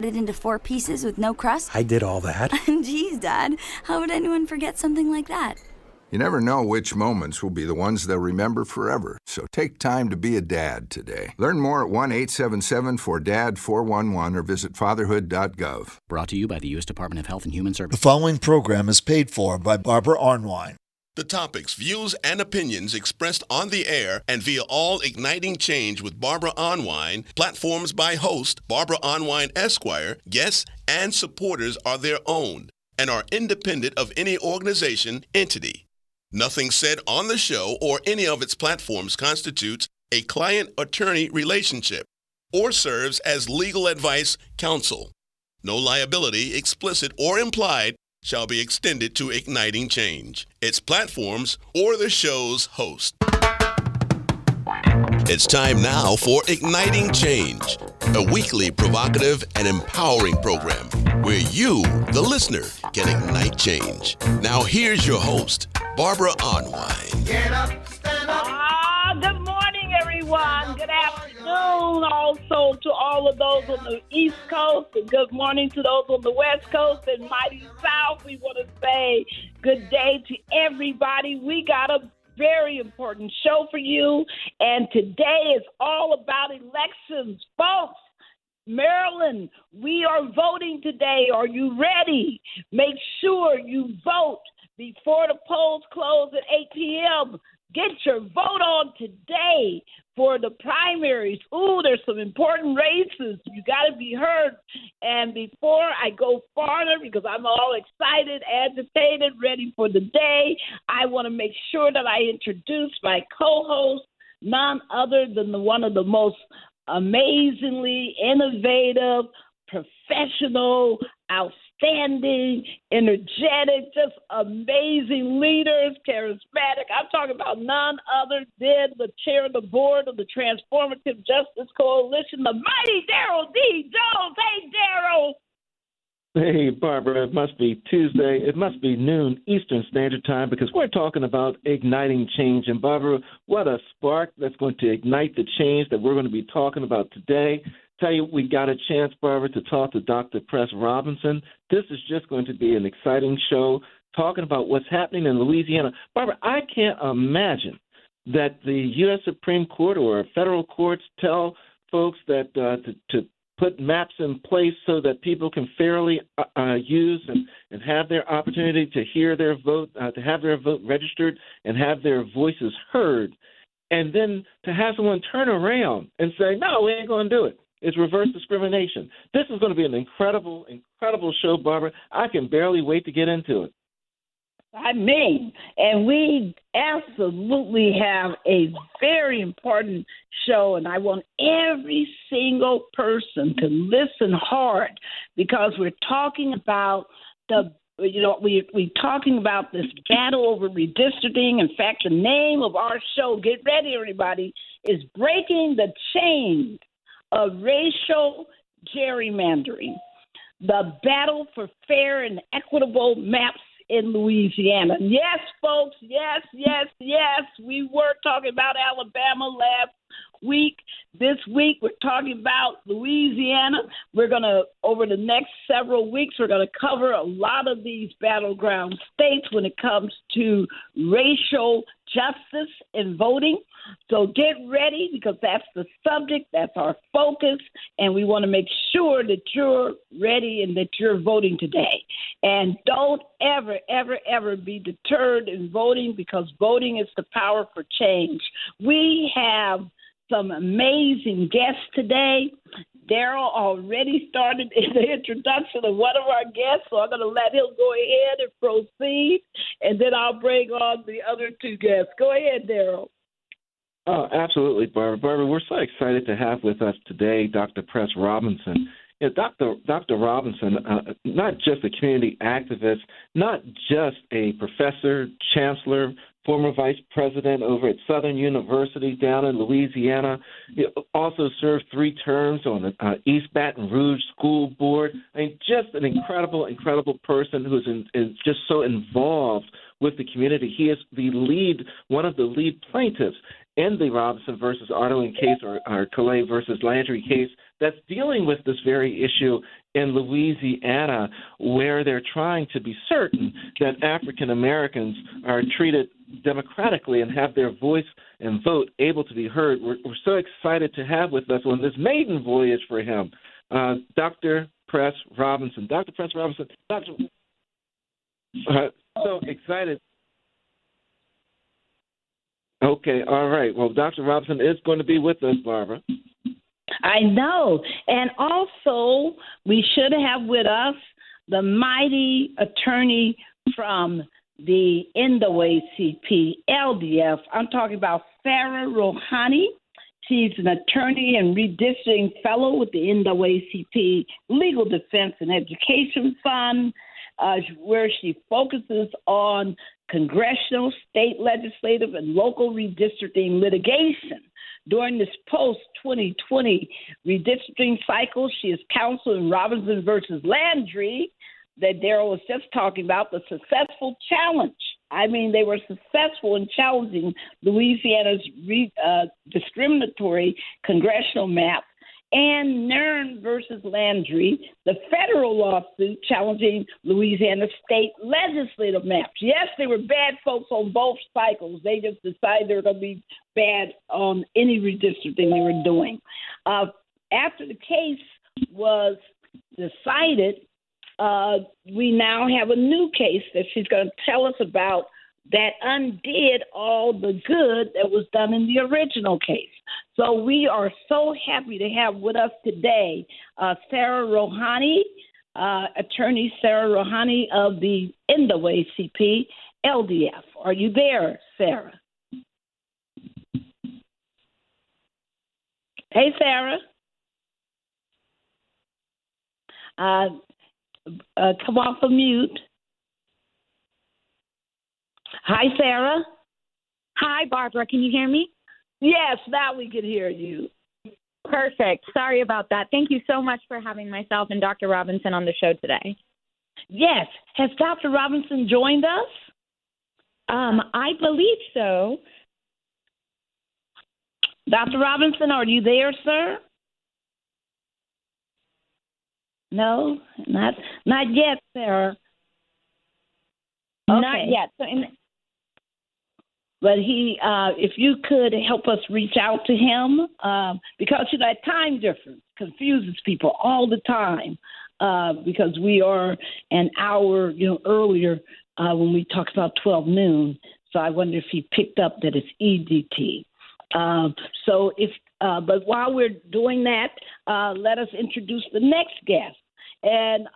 it into 4 pieces with no crust? I did all that. Geez, Dad, how would anyone forget something like that? You never know which moments will be the ones they'll remember forever. So take time to be a dad today. Learn more at 1-877-4DAD-411 or visit fatherhood.gov. Brought to you by the U.S. Department of Health and Human Services. The following program is paid for by Barbara Arnwine. The topics, views, and opinions expressed on the air and via All Igniting Change with Barbara Arnwine, platforms by host Barbara Arnwine Esquire, guests, and supporters are their own and are independent of any organization, entity. Nothing said on the show or any of its platforms constitutes a client-attorney relationship or serves as legal advice counsel. No liability, explicit or implied, shall be extended to Igniting Change, its platforms, or the show's host. It's time now for Igniting Change, a weekly provocative and empowering program where you, the listener, can ignite change. Now here's your host, Barbara Arnwine. Get up, stand up. Good morning, everyone. Good afternoon also to all of those on the East Coast, and good morning to those on the West Coast and mighty South. We want to say good day to everybody. We got a very important show for you, and today is all about elections, folks. Maryland, we are voting today. Are you ready? Make sure you vote before the polls close at 8 p.m. Get your vote on today for the primaries. Ooh, there's some important races. You got to be heard. And before I go farther, because I'm all excited, agitated, ready for the day, I want to make sure that I introduce my co-host, none other than one of the most amazingly innovative, professional, outstanding, energetic, just amazing leaders, charismatic. I'm talking about none other than the chair of the board of the Transformative Justice Coalition, the mighty Daryl D. Jones. Hey, Daryl. Hey, Barbara, it must be Tuesday. It must be noon Eastern Standard Time because we're talking about igniting change. And, Barbara, what a spark that's going to ignite the change that we're going to be talking about today. Tell you, we got a chance, Barbara, to talk to Dr. Press Robinson. This is just going to be an exciting show talking about what's happening in Louisiana. Barbara, I can't imagine that the U.S. Supreme Court or federal courts tell folks that to put maps in place so that people can fairly use and have their opportunity to hear their vote, to have their vote registered and have their voices heard, and then to have someone turn around and say, no, we ain't going to do it. It's reverse discrimination. This is going to be an incredible, incredible show, Barbara. I can barely wait to get into it. And we absolutely have a very important show, and I want every single person to listen hard because we're talking about we're talking about this battle over redistricting. In fact, the name of our show, get ready, everybody, is Breaking the Chains of Racial Gerrymandering, the battle for fair and equitable maps in Louisiana. Yes, folks, yes. We were talking about Alabama last week. This week, we're talking about Louisiana. We're going to, over the next several weeks, we're going to cover a lot of these battleground states when it comes to racial justice in voting. So get ready because that's the subject, that's our focus, and we want to make sure that you're ready and that you're voting today. And don't ever be deterred in voting because voting is the power for change. We have some amazing guests today. Daryl already started in the introduction of one of our guests, so I'm going to let him go ahead and proceed, and then I'll bring on the other two guests. Go ahead, Daryl. Oh, absolutely, Barbara. Barbara, we're so excited to have with us today Dr. Press Robinson. You know, Dr. Robinson, not just a community activist, not just a professor, chancellor, former vice president over at Southern University down in Louisiana. He also served 3 terms on the East Baton Rouge School Board. I mean, just an incredible person who is just so involved with the community. He is one of the lead plaintiffs in the Robinson versus Arnwine case or Calais versus Landry case that's dealing with this very issue in Louisiana, where they're trying to be certain that African Americans are treated democratically and have their voice and vote able to be heard. We're so excited to have with us on this maiden voyage for him, Dr. Press Robinson. Dr. Press Robinson, so excited. Okay, all right. Well, Dr. Robinson is going to be with us, Barbara. I know. And also, we should have with us the mighty attorney from the NAACP, LDF. I'm talking about Sara Rohani. She's an attorney and redistricting fellow with the NAACP Legal Defense and Education Fund, where she focuses on congressional, state legislative, and local redistricting litigation. During this post-2020 redistricting cycle, she is counsel in Robinson versus Landry that Daryl was just talking about, the successful challenge. I mean, they were successful in challenging Louisiana's discriminatory congressional map, and Nern versus Landry, the federal lawsuit challenging Louisiana's state legislative maps. Yes, they were bad folks on both cycles. They just decided they were going to be bad on any redistricting they were doing. After the case was decided, we now have a new case that she's going to tell us about that undid all the good that was done in the original case. So we are so happy to have with us today Sara Rohani, attorney Sara Rohani of the NAACP LDF. Are you there, Sara? Hey, Sara. Come off of mute. Hi, Sara. Hi, Barbara. Can you hear me? Yes, now we can hear you. Perfect. Sorry about that. Thank you so much for having myself and Dr. Robinson on the show today. Yes. Has Dr. Robinson joined us? I believe so. Dr. Robinson, are you there, sir? No, not yet, Sara. Okay. Not yet. But he, if you could help us reach out to him, because that time difference confuses people all the time, because we are an hour, earlier when we talk about 12 noon. So I wonder if he picked up that it's EDT. But while we're doing that, let us introduce the next guest. And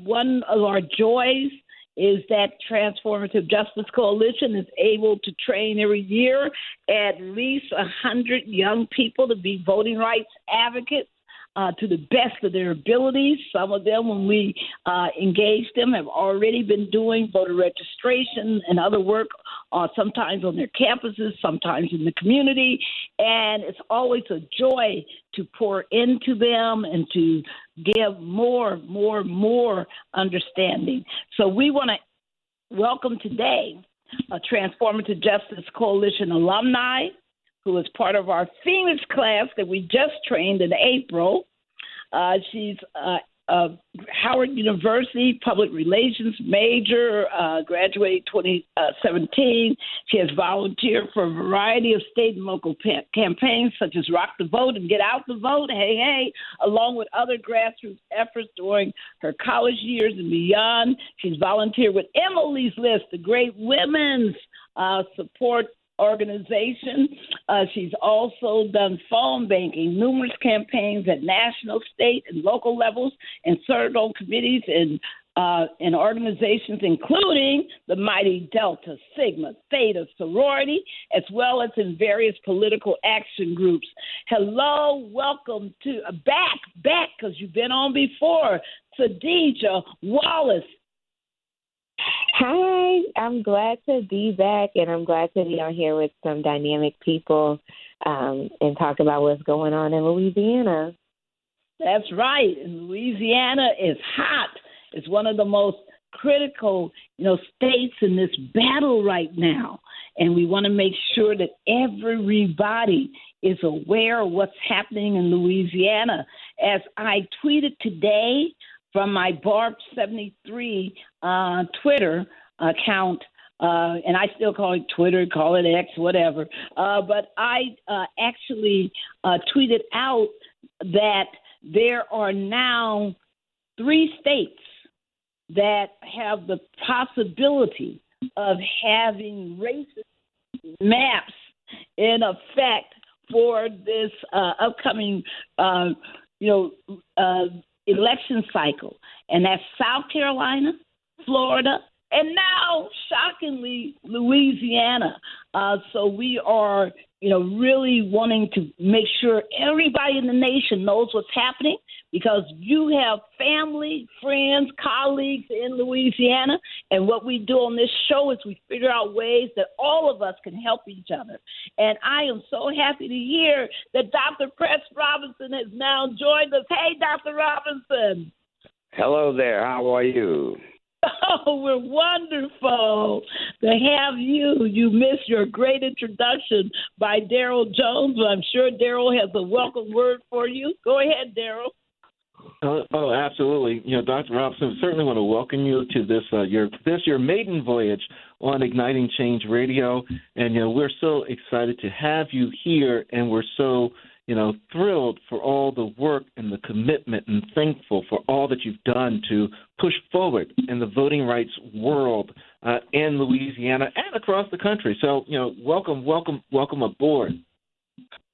one of our joys is that Transformative Justice Coalition is able to train every year at least 100 young people to be voting rights advocates to the best of their abilities. Some of them, when we engage them, have already been doing voter registration and other work, sometimes on their campuses, sometimes in the community. And it's always a joy to pour into them and to give more understanding. So we want to welcome today a Transformative Justice Coalition alumni who is part of our Phoenix class that we just trained in April. She's a Howard University public relations major, graduated 2017. She has volunteered for a variety of state and local campaigns such as Rock the Vote and Get Out the Vote, hey, along with other grassroots efforts during her college years and beyond. She's volunteered with Emily's List, the great women's support organization. She's also done phone banking, numerous campaigns at national, state, and local levels, and served on committees in organizations including the mighty Delta Sigma Theta sorority, as well as in various political action groups. Hello, welcome to back, because you've been on before, Sadija Wallace. Hi, I'm glad to be back, and I'm glad to be on here with some dynamic people and talk about what's going on in Louisiana. That's right. And Louisiana is hot. It's one of the most critical, states in this battle right now. And we want to make sure that everybody is aware of what's happening in Louisiana. As I tweeted today from my Barb73 Twitter account, and I still call it Twitter, call it X, whatever. But I actually tweeted out that there are now 3 states that have the possibility of having racist maps in effect for this upcoming, election cycle, and that's South Carolina, Florida, and now, shockingly, Louisiana. So we are, really wanting to make sure everybody in the nation knows what's happening, because you have family, friends, colleagues in Louisiana, and what we do on this show is we figure out ways that all of us can help each other. And I am so happy to hear that Dr. Press Robinson has now joined us. Hey, Dr. Robinson. Hello there. How are you? Oh, we're wonderful to have you. You missed your great introduction by Daryl Jones. I'm sure Daryl has a welcome word for you. Go ahead, Daryl. Oh, absolutely. Dr. Robinson, we certainly want to welcome you to this your maiden voyage on Igniting Change Radio, and we're so excited to have you here, and we're so thrilled for all the work and the commitment, and thankful for all that you've done to push forward in the voting rights world in Louisiana and across the country. So, welcome aboard.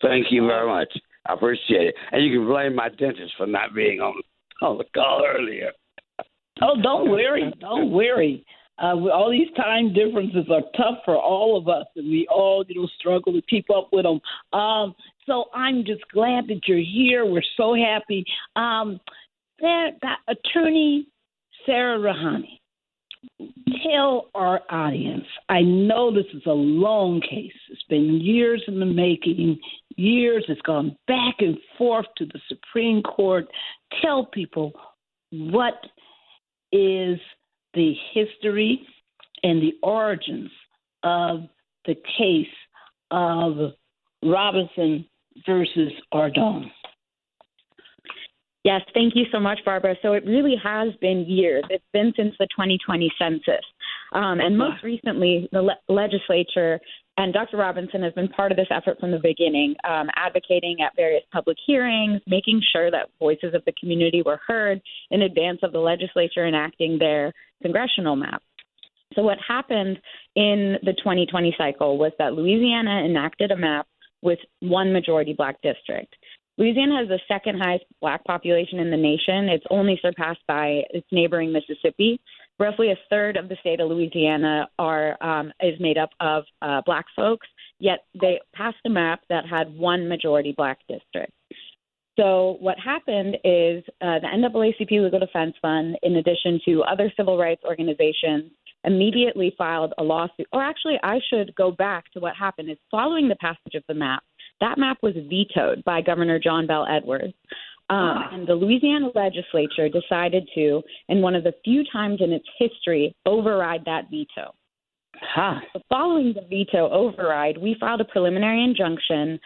Thank you very much. I appreciate it. And you can blame my dentist for not being on the call earlier. Oh, don't worry. Don't worry. All these time differences are tough for all of us, and we all, struggle to keep up with them. So I'm just glad that you're here. We're so happy. Attorney Sara Rohani, tell our audience, I know this is a long case. It's been years in the making, years. It's gone back and forth to the Supreme Court. Tell people what is the history and the origins of the case of Robinson versus Ardone. Yes, thank you so much, Barbara. So it really has been years. It's been since the 2020 census. And most recently, the legislature and Dr. Robinson has been part of this effort from the beginning, advocating at various public hearings, making sure that voices of the community were heard in advance of the legislature enacting their congressional map. So what happened in the 2020 cycle was that Louisiana enacted a map with one majority Black district. Louisiana has the second highest Black population in the nation. It's only surpassed by its neighboring Mississippi. Roughly a third of the state of Louisiana is made up of Black folks, yet they passed a map that had one majority Black district. So what happened is the NAACP Legal Defense Fund, in addition to other civil rights organizations, immediately filed a lawsuit. Or actually, I should go back to what happened. Is following the passage of the map, that map was vetoed by Governor John Bell Edwards. And the Louisiana legislature decided to, in one of the few times in its history, override that veto. So following the veto override, we filed a preliminary injunction.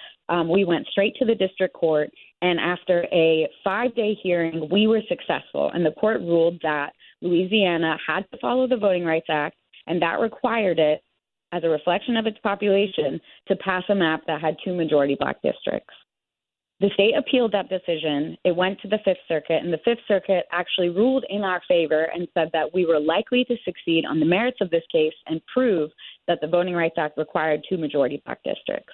We went straight to the district court, and after a 5-day hearing, we were successful. And the court ruled that Louisiana had to follow the Voting Rights Act, and that required it, as a reflection of its population, to pass a map that had two majority Black districts. The state appealed that decision. It went to the Fifth Circuit, and the Fifth Circuit actually ruled in our favor and said that we were likely to succeed on the merits of this case and prove that the Voting Rights Act required two majority Black districts.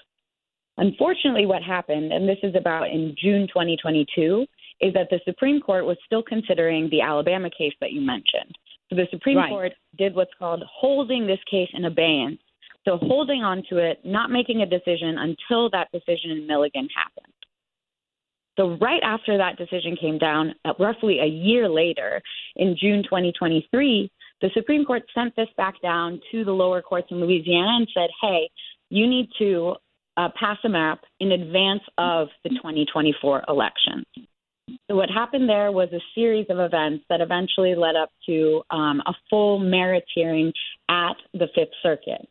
Unfortunately, what happened, and this is about in June 2022, is that the Supreme Court was still considering the Alabama case that you mentioned. So the Supreme Court did what's called holding this case in abeyance. So holding on to it, not making a decision until that decision in Milligan happened. So right after that decision came down, roughly a year later, in June 2023, the Supreme Court sent this back down to the lower courts in Louisiana and said, hey, you need to pass a map in advance of the 2024 elections. So what happened there was a series of events that eventually led up to a full merits hearing at the Fifth Circuit.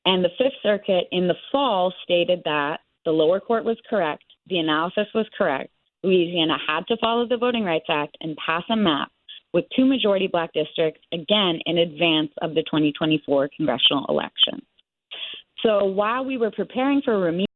And the Fifth Circuit in the fall stated that the lower court was correct, the analysis was correct, Louisiana had to follow the Voting Rights Act and pass a map with 2 majority black districts, again, in advance of the 2024 congressional election. So while we were preparing for remedial